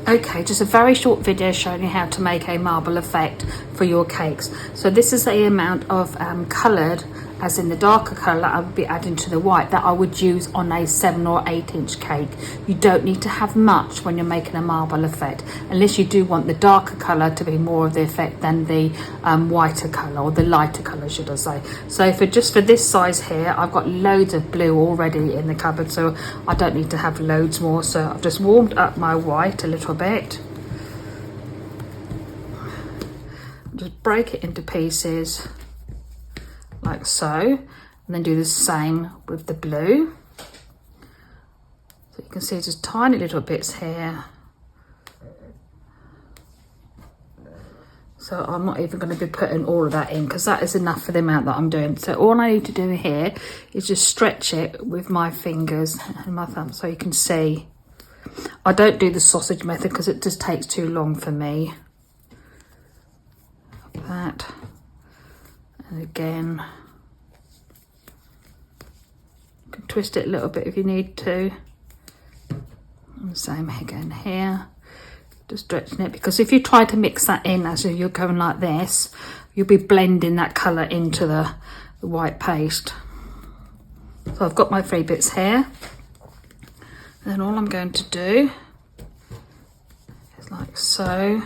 Okay, just a very short video showing you how to make a marble effect for your cakes. So this is the amount of coloured, as in the darker colour I would be adding to the white, that I would use on a 7 or 8 inch cake. You don't need to have much when you're making a marble effect, unless you do want the darker colour to be more of the effect than the whiter colour, or the lighter colour should I say. So for this size here, I've got loads of blue already in the cupboard, so I don't need to have loads more. So I've just warmed up my white a little bit. Just break it into pieces like so, and then do the same with the blue. So you can see just tiny little bits here. So I'm not even going to be putting all of that in, because that is enough for the amount that I'm doing. So all I need to do here is just stretch it with my fingers and my thumb, so you can see. I don't do the sausage method because it just takes too long for me. Like that. And again, you can twist it a little bit if you need to. And the same again here, just stretching it, because if you try to mix that in as if you're going like this, you'll be blending that colour into the white paste. So I've got my 3 bits here. Then all I'm going to do is like so,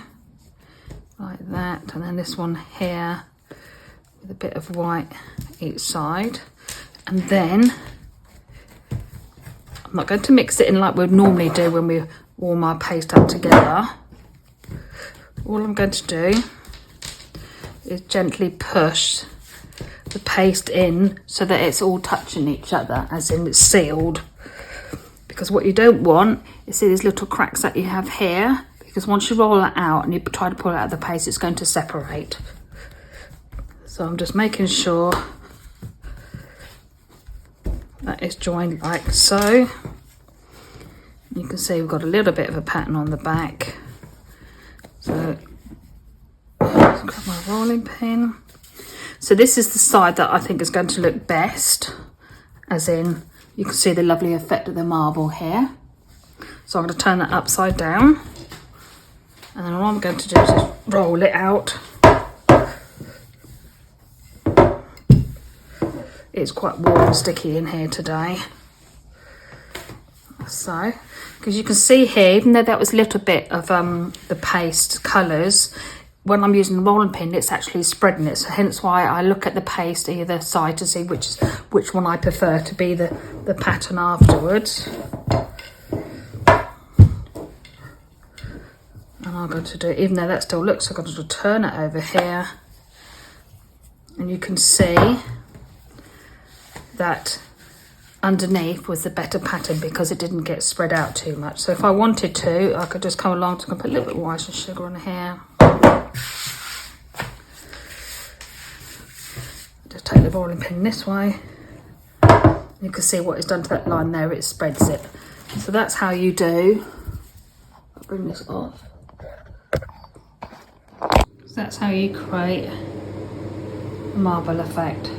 like that, and then this one here with a bit of white each side. And then I'm not going to mix it in like we'd normally do when we warm our paste up together. All I'm going to do is gently push the paste in so that it's all touching each other, as in it's sealed. Because what you don't want is see these little cracks that you have here, because once you roll it out and you try to pull it out of the paste, it's going to separate. So I'm just making sure that is joined like so. You can see we've got a little bit of a pattern on the back. So I've got my rolling pin. So this is the side that I think is going to look best, as in you can see the lovely effect of the marble here. So I'm going to turn that upside down, and then all I'm going to do is just roll it out. It's quite warm and sticky in here today. So, because you can see here, even though that was a little bit of the paste colours, when I'm using the rolling pin, it's actually spreading it. So hence why I look at the paste either side to see which one I prefer to be the pattern afterwards. And I'm going to do, even though that still looks, I'm going to turn it over here, and you can see that underneath was the better pattern because it didn't get spread out too much. So if I wanted to, I could just come along and put a little bit of white sugar on here. Just take the rolling pin this way. You can see what it's done to that line there, it spreads it. So that's how you do. I'll bring this off. So that's how you create a marble effect.